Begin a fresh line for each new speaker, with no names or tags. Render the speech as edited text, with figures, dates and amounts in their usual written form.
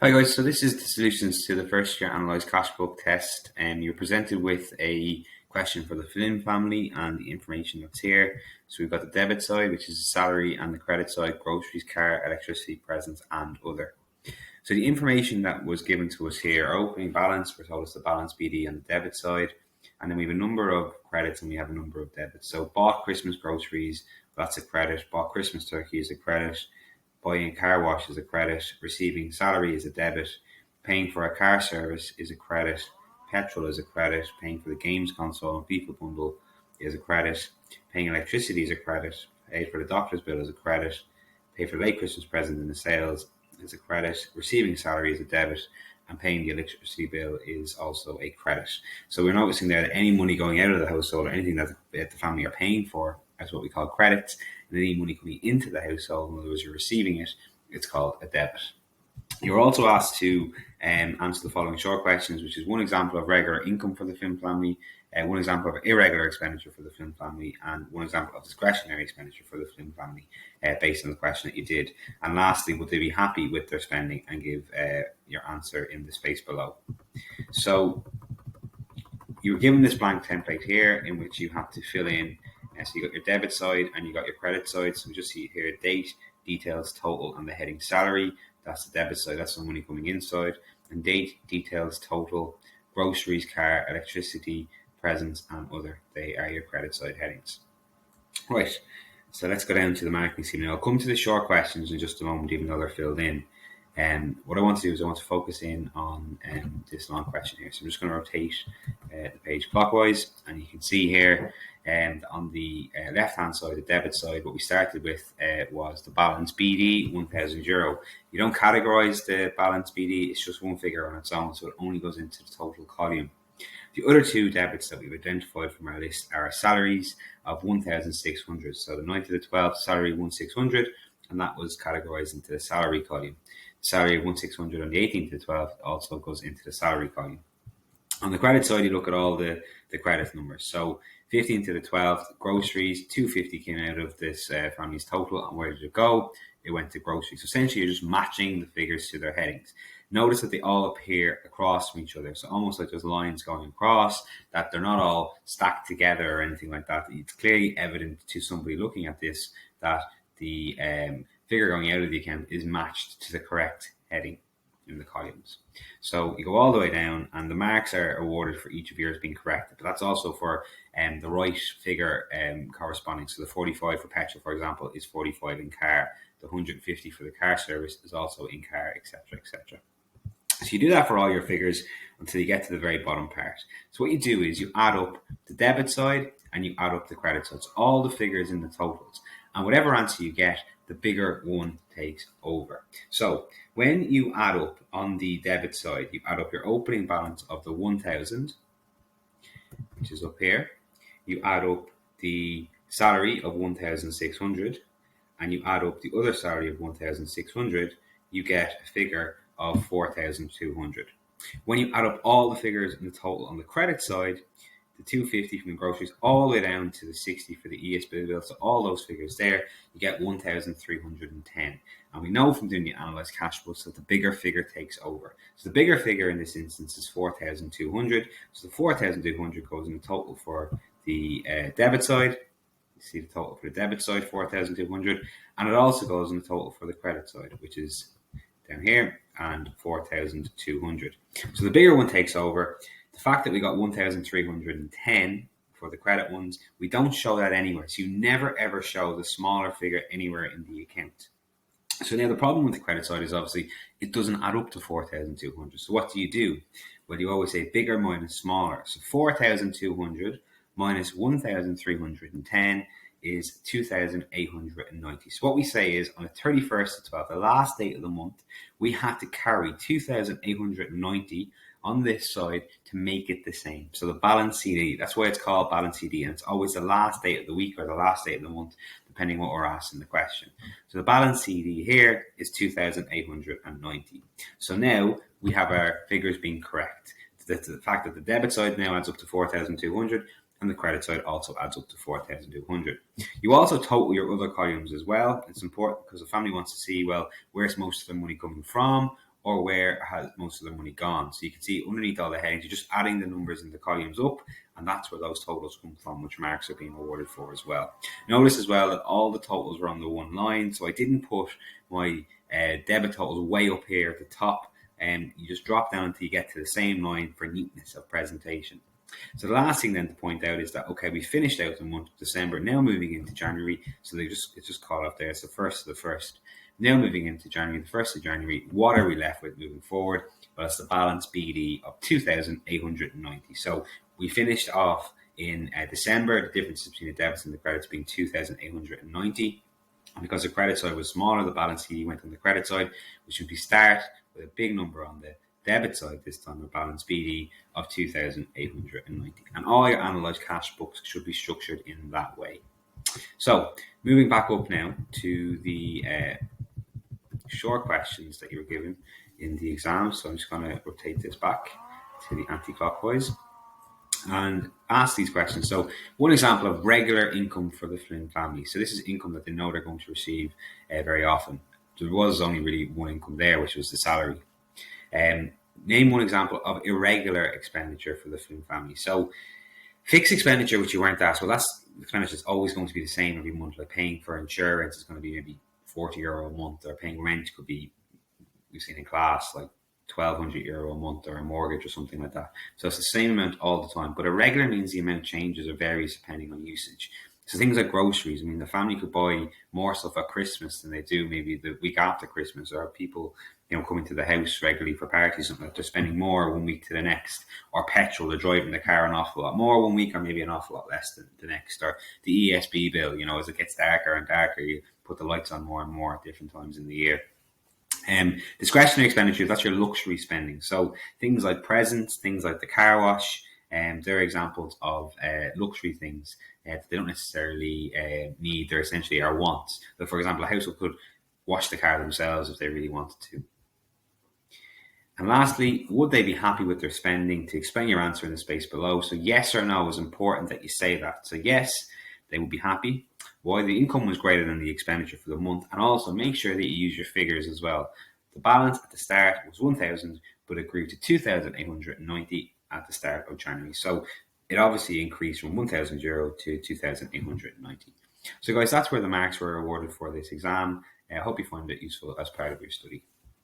Hi guys, so this is the solutions to the first year Analysed cash book test, and you're presented with a question for the fill-in family and the information that's here. So we've got the debit side, which is the salary, and the credit side, groceries, car, electricity, presents, and other. So the information that was given to us here, our opening balance, we're told it's the balance BD on the debit side, and then we have a number of credits and we have a number of debits. So bought Christmas groceries, that's a credit. Bought Christmas turkey is a credit. Buying a car wash is a credit. Receiving salary is a debit. Paying for a car service is a credit. Petrol is a credit. Paying for the games console and FIFA bundle is a credit. Paying electricity is a credit. Paid for the doctor's bill is a credit. Pay for the late Christmas present in the sales is a credit. Receiving salary is a debit. And paying the electricity bill is also a credit. So we're noticing there that any money going out of the household or anything that the family are paying for is what we call credits. And any money coming into the household, in other words, you're receiving it, it's called a debit. You're also asked to answer the following short questions, which is one example of regular income for the film family, one example of irregular expenditure for the film family, and one example of discretionary expenditure for the film family, based on the question that you did. And lastly, would they be happy with their spending, and give your answer in the space below. So you're given this blank template here in which you have to fill in. So you got your debit side and you got your credit side. So we just see here date, details, total, and the heading salary. That's the debit side. That's the money coming inside. And date, details, total, groceries, car, electricity, presents, and other. They are your credit side headings. Right. So let's go down to the marking scheme. Now I'll come to the short questions in just a moment, even though they're filled in. What I want to do is I want to focus in on this long question here. So I'm just going to rotate the page clockwise, and you can see here on the left-hand side, the debit side, what we started with was the balance BD, €1,000. You don't categorize the balance BD, it's just one figure on its own, so it only goes into the total column. The other two debits that we've identified from our list are salaries of 1,600. So the 9th to the 12th, salary 1,600, and that was categorized into the salary column. Salary of 1,600 on the 18th to the 12th also goes into the salary column. On the credit side, you look at all the credit numbers. So 15th to the 12th, groceries, 250 came out of this family's total, and where did it go? It went to groceries. So essentially, you're just matching the figures to their headings. Notice that they all appear across from each other. So almost like there's lines going across, that they're not all stacked together or anything like that. It's clearly evident to somebody looking at this that the figure going out of the account is matched to the correct heading in the columns. So you go all the way down, and the marks are awarded for each of yours being correct, but that's also for the right figure corresponding. So the 45 for petrol, for example, is 45 in car. The 150 for the car service is also in car, etc., etc. So you do that for all your figures until you get to the very bottom part. So what you do is you add up the debit side and you add up the credit side. So all the figures in the totals. And whatever answer you get, the bigger one takes over. So when you add up on the debit side, you add up your opening balance of the 1,000, which is up here. You add up the salary of 1,600, and you add up the other salary of 1,600, you get a figure of 4,200. When you add up all the figures in the total on the credit side, the 250 from the groceries all the way down to the 60 for the ESB bill, so all those figures there, you get 1,310. And we know from doing the analysed cash books that the bigger figure takes over. So the bigger figure in this instance is 4,200. So the 4,200 goes in the total for the debit side. You see the total for the debit side, 4,200. And it also goes in the total for the credit side, which is down here, and 4,200. So the bigger one takes over. The fact that we got 1,310 for the credit ones, we don't show that anywhere. So you never ever show the smaller figure anywhere in the account. So now the problem with the credit side is obviously it doesn't add up to 4,200. So what do? Well, you always say bigger minus smaller. So 4,200 minus 1,310 is 2,890. So what we say is on the 31st of 12th, the last date of the month, we had to carry 2,890 on this side to make it the same. So the balance CD, that's why it's called balance CD, and it's always the last date of the week or the last date of the month, depending what we're asked in the question. So the balance CD here is 2,890. So now we have our figures being correct. The fact that the debit side now adds up to 4,200 and the credit side also adds up to 4,200. You also total your other columns as well. It's important because the family wants to see, well, where's most of the money coming from, or where has most of their money gone. So you can see underneath all the headings, you're just adding the numbers and the columns up, and that's where those totals come from, which marks are being awarded for as well. Notice as well that all the totals were on the one line, so I didn't put my debit totals way up here at the top, and you just drop down until you get to the same line for neatness of presentation. So the last thing then to point out is that, okay, we finished out the month of December, now moving into January, so it's just called up there, it's the first of the first. Now moving into January, the 1st of January, what are we left with moving forward? Well, it's the balance BD of 2,890. So we finished off in December, the difference between the debits and the credits being 2,890. And because the credit side was smaller, the balance CD went on the credit side, which would be start with a big number on the debit side this time, a balance BD of 2,890. And all your analysed cash books should be structured in that way. So moving back up now to the short questions that you were given in the exam. So I'm just going to rotate this back to the anti-clockwise and ask these questions. So one example of regular income for the Flynn family. So this is income that they know they're going to receive very often. There was only really one income there, which was the salary. Name one example of irregular expenditure for the Flynn family. So fixed expenditure, which you weren't asked, well, that's expenditure is always going to be the same every month. Like paying for insurance is going to be maybe €40 a month, or paying rent could be, we've seen in class, like €1,200 a month, or a mortgage or something like that. So it's the same amount all the time, but irregular means the amount changes or varies depending on usage. So things like groceries, I mean, the family could buy more stuff at Christmas than they do maybe the week after Christmas, or people, coming to the house regularly for parties, something like they're spending more one week to the next, or petrol, they're driving the car an awful lot more one week, or maybe an awful lot less than the next, or the ESB bill, as it gets darker and darker, you put the lights on more and more at different times in the year. Discretionary expenditure, that's your luxury spending. So things like presents, things like the car wash, they're examples of luxury things that they don't necessarily need. They're essentially our wants. So for example, a household could wash the car themselves if they really wanted to. And lastly, would they be happy with their spending? To explain your answer in the space below. So yes or no is important that you say that. So yes, they would be happy. Why? The income was greater than the expenditure for the month. And also make sure that you use your figures as well. The balance at the start was 1,000, but it grew to 2,890 at the start of January. So it obviously increased from €1,000 to 2,890. So guys, that's where the marks were awarded for this exam. I hope you find it useful as part of your study.